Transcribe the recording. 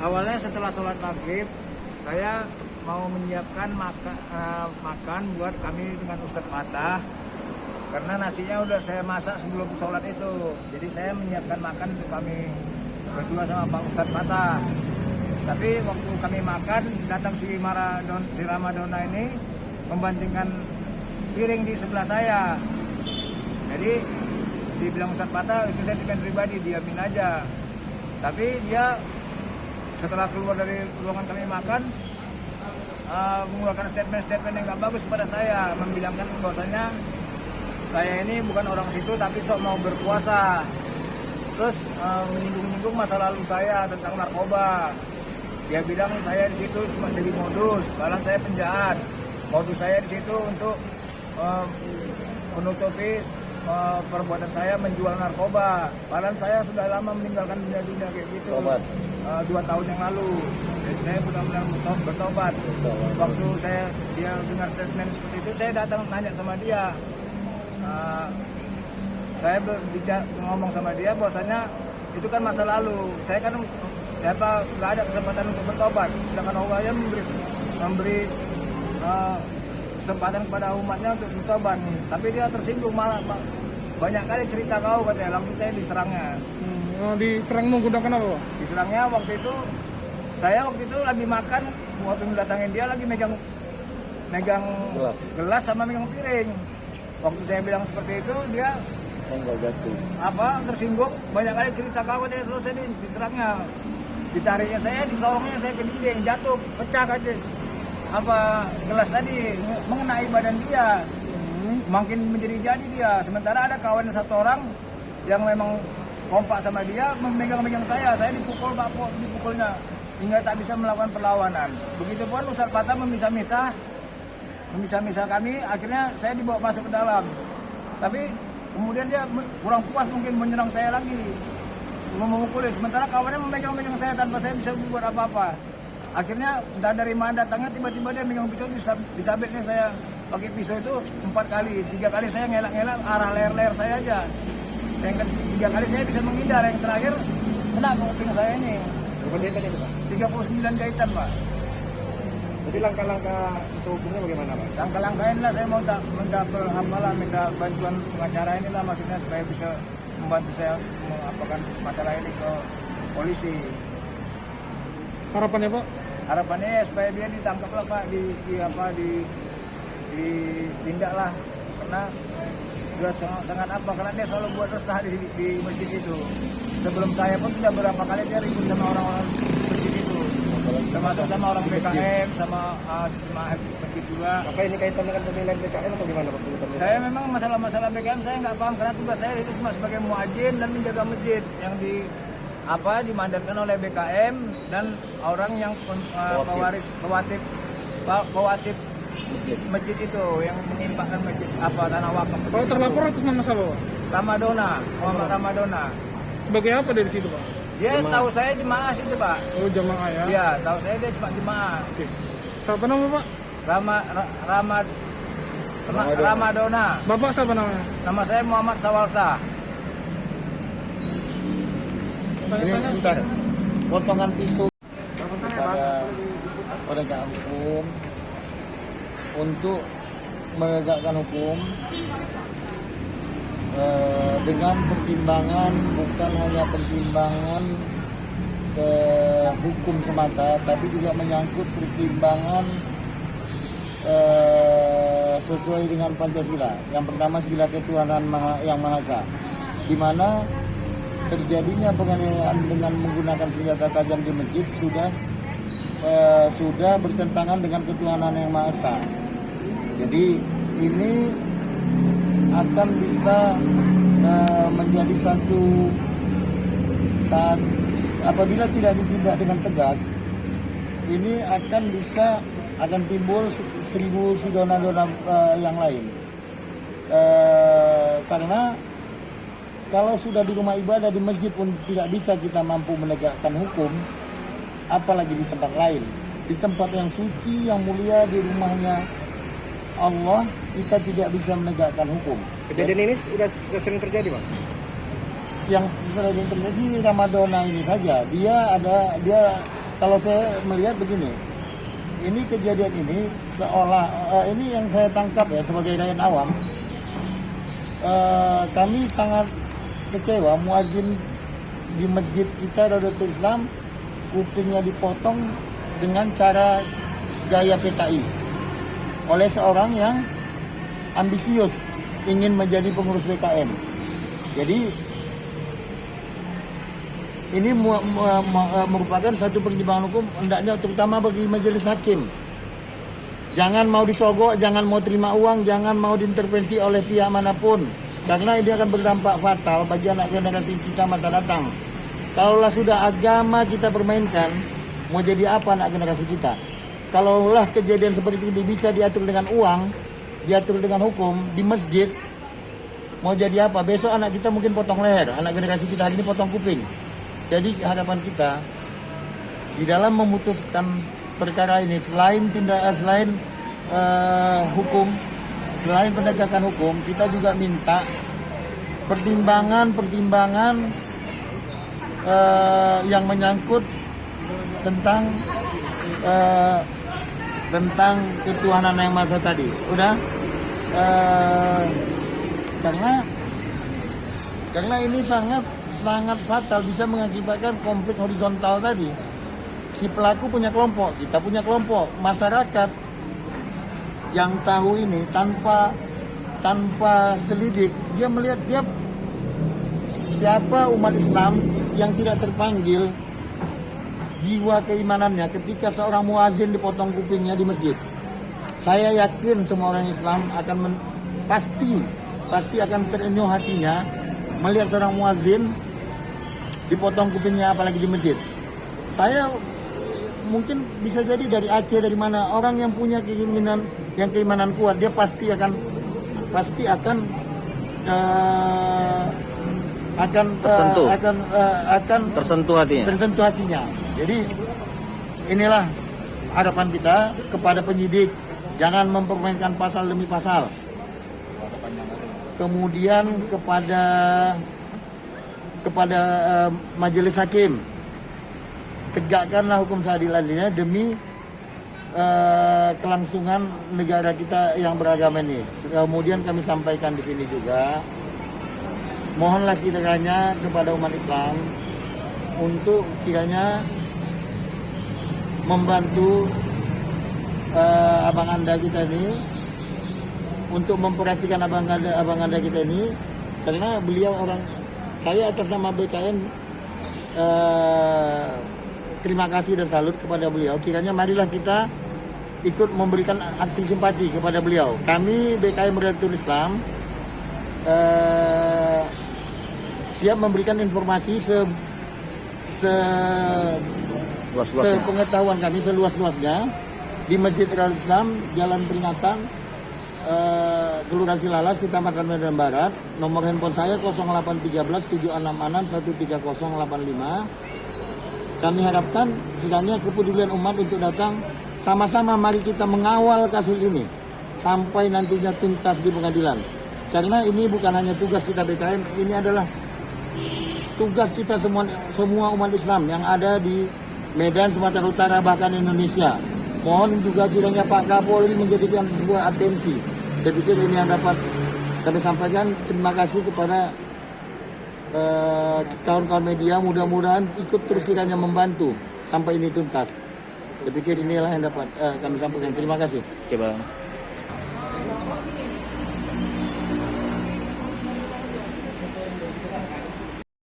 Awalnya setelah sholat maghrib, saya mau menyiapkan makan buat kami dengan Ustadz Fatah. Karena nasinya udah saya masak sebelum sholat itu. Jadi saya menyiapkan makan untuk kami berdua sama Bang Ustadz Fatah. Tapi waktu kami makan, datang si Ramadona ini membantingkan piring di sebelah saya. Jadi dibilang Ustadz Fatah, itu sentimen pribadi, diamin aja. Tapi dia setelah keluar dari ruangan kami makan, mengeluarkan statement yang gak bagus kepada saya, membilangkan bahwasanya saya ini bukan orang situ tapi sok mau berpuasa. Terus menyinggung-nyinggung masa lalu saya tentang narkoba. Dia bilang saya di situ cuma jadi modus, padahal saya penjahat. Modus saya di situ untuk menutupi perbuatan saya menjual narkoba. Padahal saya sudah lama meninggalkan dunia kayak gitu. 2 tahun yang lalu. Jadi saya benar-benar bertobat. Waktu dia dengar statement seperti itu, saya datang nanya sama dia. Saya ngomong sama dia bahwasanya itu kan masa lalu. Saya kan nggak ada kesempatan untuk bertobat. Sedangkan Allah yang memberi kesempatan kepada umatnya untuk bertobat. Tapi dia tersinggung malah banyak kali cerita kau katanya. Langsung saya diserangnya. Diserang menggunakan apa? Diserangnya waktu itu lagi makan, waktu mendatangin dia lagi megang gelas sama megang piring. Waktu saya bilang seperti itu, dia tersinggung, banyak kali cerita kau katanya. Terus saya diserangnya, ditariknya saya, disorongnya saya ke dinding, jatuh, pecah aja gelas tadi mengenai badan dia. Makin menjadi jadi dia. Sementara ada kawan satu orang yang memang kompak sama dia, memegang saya dipukulnya hingga tak bisa melakukan perlawanan. Begitupun Ustadz Fatah memisah-misah kami, akhirnya saya dibawa masuk ke dalam. Tapi kemudian dia kurang puas mungkin menyerang saya lagi, memukuli. Sementara kawannya memegang saya tanpa saya bisa berbuat apa-apa. Akhirnya entah dari mana datangnya, tiba-tiba dia megang pisau, disabetnya saya pakai pisau itu 4 kali. 3 kali saya ngelak-ngelak arah leher saya aja. Yang 3 kali saya bisa menghindar, yang terakhir kena ke kuping saya ini. Berapa jahitan itu, Pak? 39 jahitan, Pak. Jadi langkah-langkah untuk hukumnya bagaimana, Pak? Langkah-langkah inilah saya mau minta bantuan pengacara inilah, maksudnya supaya bisa membantu saya mengapakan masalah ini ke polisi. Harapannya, Pak? Harapannya ya supaya dia ditangkap lah, Pak, ditindak lah, karena dia sangat karena dia selalu buat resah di masjid itu. Sebelum saya pun sudah beberapa kali dia ribut sama orang-orang masjid itu, termasuk sama orang BKM, sama masjid juga. Maka ini kaitan dengan pemilihan BKM atau gimana, Pak? Saya memang masalah BKM saya nggak paham, karena tugas saya itu cuma sebagai muadzin dan menjaga masjid yang dimandatkan oleh BKM dan orang yang pewatip masjid itu yang menyimpangkan masjid tanah wakaf. Kalau terlapor atas nama siapa, Pak? Muhammad Ramadona. Sebagai apa dari situ, Pak? Dia tahu saya jemaah situ, Pak. Oh, jemaah ya? Iya, tahu saya dia cuma jemaah. Oke. Siapa nama, Pak? Ramadona. Bapak siapa namanya? Nama saya Muhammad Sawalsa. Ini bentar, potongan pisau kepada penegak hukum untuk menegakkan hukum dengan pertimbangan, bukan hanya pertimbangan hukum semata, tapi juga menyangkut pertimbangan sesuai dengan Pancasila. Yang pertama, sila ketuhanan yang Maha Esa, di mana terjadinya penganiayaan dengan menggunakan senjata tajam di masjid sudah bertentangan dengan ketuhanan yang Maha Esa. Jadi ini akan bisa menjadi saat apabila tidak ditindak dengan tegas, ini akan timbul 1000 sidona-dona yang lain. Karena kalau sudah di rumah ibadah, di masjid pun tidak bisa kita mampu menegakkan hukum, apalagi di tempat lain. Di tempat yang suci, yang mulia, di rumahnya Allah, kita tidak bisa menegakkan hukum. Kejadian ini sudah sering terjadi, Pak? yang sudah diintervensi Ramadona ini saja, dia kalau saya melihat begini, ini kejadian ini seolah ini yang saya tangkap ya sebagai rakyat awam, kami sangat kecewa muadzin di masjid kita Radatul Islam kupingnya dipotong dengan cara gaya PKI oleh seorang yang ambisius ingin menjadi pengurus BKM. Jadi ini merupakan satu pertimbangan hukum hendaknya terutama bagi majelis hakim. Jangan mau disogok, jangan mau terima uang, jangan mau diintervensi oleh pihak manapun. Karena ini akan berdampak fatal bagi anak generasi kita masa datang. Kalaulah sudah agama kita permainkan, mau jadi apa anak generasi kita? Kalaulah kejadian seperti ini bisa diatur dengan uang, diatur dengan hukum di masjid, mau jadi apa? Besok anak kita mungkin potong leher, anak generasi kita hari ini potong kuping. Jadi harapan kita di dalam memutuskan perkara ini selain hukum, selain penegakan hukum, kita juga minta pertimbangan yang menyangkut tentang ketuhanan yang maha tadi. Udah karena ini sangat fatal, bisa mengakibatkan konflik horizontal tadi. Si pelaku punya kelompok, kita punya kelompok, masyarakat yang tahu ini tanpa selidik, dia melihat siapa umat Islam yang tidak terpanggil jiwa keimanannya ketika seorang muazin dipotong kupingnya di masjid. Saya yakin semua orang Islam akan pasti akan terenyuh hatinya melihat seorang muazin dipotong kupingnya apalagi di masjid. Saya mungkin bisa jadi dari Aceh, dari mana, orang yang punya keimanan kuat, dia pasti akan tersentuh hatinya. Jadi inilah harapan kita kepada penyidik, jangan mempermainkan pasal demi pasal. Kemudian kepada majelis hakim, tegakkanlah hukum seadil-adilnya demi kelangsungan negara kita yang beragama ini. Kemudian kami sampaikan di sini juga, mohonlah kiranya kepada umat Islam untuk kiranya membantu abang anda kita ini, untuk memperhatikan abang anda kita ini, karena beliau saya atas nama BKM terima kasih dan salut kepada beliau. Kiranya marilah kita ikut memberikan aksi simpati kepada beliau. Kami BKM Radatul Islam siap memberikan informasi sepengetahuan kami seluas-luasnya di Masjid Radatul Islam, Jalan Peringatan, Kelurahan Silalas, Kecamatan Medan Barat. Nomor handphone saya 0813 766 13085. Kami harapkan kiranya kepedulian umat untuk datang sama-sama, mari kita mengawal kasus ini sampai nantinya tuntas di pengadilan. Karena ini bukan hanya tugas kita BKM, ini adalah tugas kita semua umat Islam yang ada di Medan, Sumatera Utara, bahkan Indonesia. Mohon juga kiranya Pak Kapolri menjadikan sebuah atensi. Saya pikir ini yang dapat kami sampaikan. Terima kasih kepada kawan-kawan media, mudah-mudahan ikut terus kiranya membantu sampai ini tuntas. Saya pikir inilah yang dapat kami sampaikan. Terima kasih. Oke, Bang.